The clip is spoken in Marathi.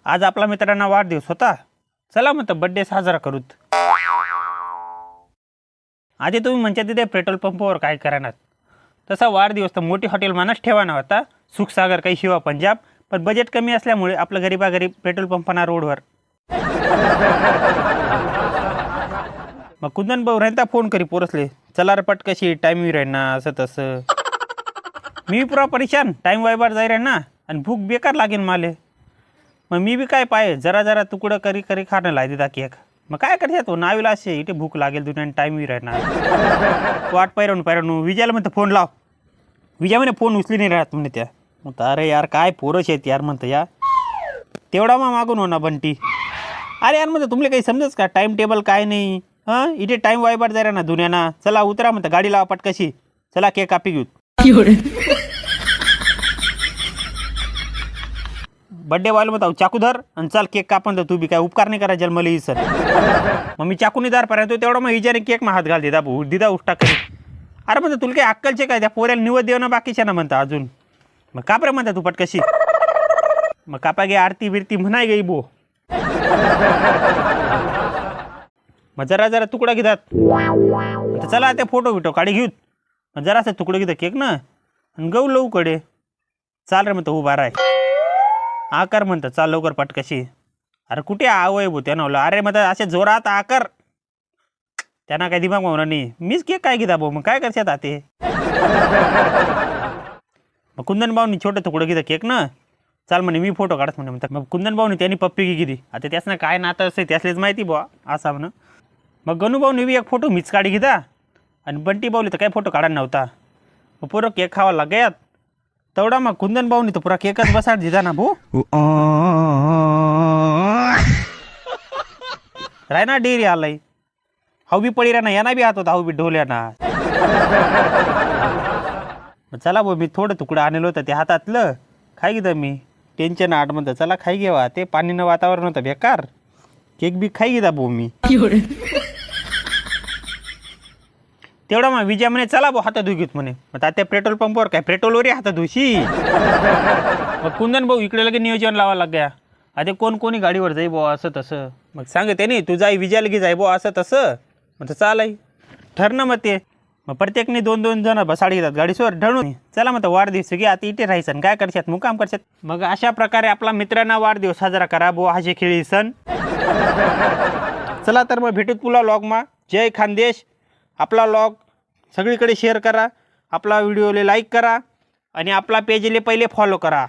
आज आपला मित्रांना वाढदिवस होता, चला म्हणतं बड्डे साजरा करूत. आधी तुम्ही म्हणता तिथे पेट्रोल पंपावर काय करणार, तसा वाढदिवस तर मोठी हॉटेल मानच ठेवाना होता, सुखसागर काही शिवा पंजाब. पण बजेट कमी असल्यामुळे आपलं गरीबागरीब पेट्रोल पंपाना रोडवर. मग कुंदन भाऊ राहता फोन करी पोरसले, चला रे पटकशी टाईम राहील ना असं तसं. मी पुरा परेशान, टाईम वायबार जाई ना आणि भूक बेकार लागेल माले. मग मी बी काय पाय जरा जरा तुकडं करी करी खाणं लाय देता केक. मग काय करते तो नावीला असे इथे भूक लागेल दुनिया टाईम राहणार. वाट पायरणू विजयाला म्हणतं फोन लाव. विजय म्हणे फोन उचली नाही राहत म्हणे त्या. मग अरे यार काय पोरच आहेत यार म्हणतं या. तेवढा मग मागून हो ना बंटी. अरे यार म्हणतं तुमले काही समजच का टाईम टेबल काय नाही. हां इथे टाईम वायबाट जाय ना दुनियाना. चला उतरा म्हणतं गाडी लावा पटकशी, चला केक कापी घेऊ. बड्डे वाला म्हणता चाकू धर आणि चाल केक कापन. तर तू बी काय उपकार नाही करा जन्मले ही सर. मग मी चाकूनी दार पर्यंत तेवढा मग विचारे केक मग हात घाल देता भाऊ दिदा उष्टा करी. अरे म्हणतं तुला काही अक्कलचे काय त्या पोऱ्याला निवड देणं बाकीच्या ना म्हणता अजून. मग काप रे म्हणता तू पटकशी. मग कापा गे आरती बिरती म्हणाय गई बो. मग जरा जरा तुकडा घेतात. चला ते फोटो बिटो काढी घेऊत. मग जरासा तुकडं घेतं केक ना आणि गहू लवू कडे. चाल रे म्हणतं उभा राय. आकार म्हणतं चाल लवकर पटकशी. अरे कुठे आवय भो त्यानं. अरे म्हणतं असे जोरात आकार. त्यांना काय दिमाग होणार नाही. मीच केक काय घेता भाऊ मग काय करशात ते. मग कुंदन भाऊनी छोटं तुकडं घेतं केक ना. चाल म्हणे मी फोटो काढत म्हणे. म्हणतात मग कुंदन भाऊनी त्यांनी पप्पी घेतली. आता त्यासनं काय नातं असते त्यासलेच माहिती बुवा असा म्हणून. मग गणू भाऊनी बी एक फोटो मीच काढी घेता आणि बंटी भाऊली तर काय फोटो काढायला नव्हता. मग पुरं केक खावा लागयात तेवढा मग कुंदन भाऊनी तर पुरा केकच बसाड दिला ना भाऊ. राय ना डेरी आलाय. हाऊ बी पडी ना यांना बी हात होता हाऊ बी ढोल्या ना. चला भाऊ मी थोडं तुकडं आणलं होतं ते हातातलं खाई घेतं मी. टेन्शन आठ म्हणतं चला खाई घेवा. ते पाणीनं वातावरण होतं बेकार. केक बी खाई घेता भाऊ मी. तेवढा मग विजय म्हणे चला भाऊ हातात धुई घेत म्हणे. मग त्या पेट्रोल पंपवर काय पेट्रोलवरही हातात धुशी. मग कुंदन भाऊ इकडे लगे नियोजन लावा लाग्या. आता कोणी गाडीवर जाई भाऊ असं तसं. मग सांगते नाही तू जाई विजयाला घे जाई भाऊ असं तसं. मग चालाय ठरणं मग ते. मग प्रत्येकने 2-2 जण बसाडी घेतात गाडीसवर ढळून. चला मग वाढदिवस घे आता इथे राहायचं काय करशात मुकाम करशात. मग अशा प्रकारे आपला मित्रांना वाढदिवस साजरा करा बुवा हाचे खेळी सण. चला तर मग भेटूत पुन्हा लॉगमा. जय खानदेश. आपला लॉग सगळीकडे शेअर करा. आपला व्हिडिओला लाईक करा आणि आपला पेजले पहिले फॉलो करा.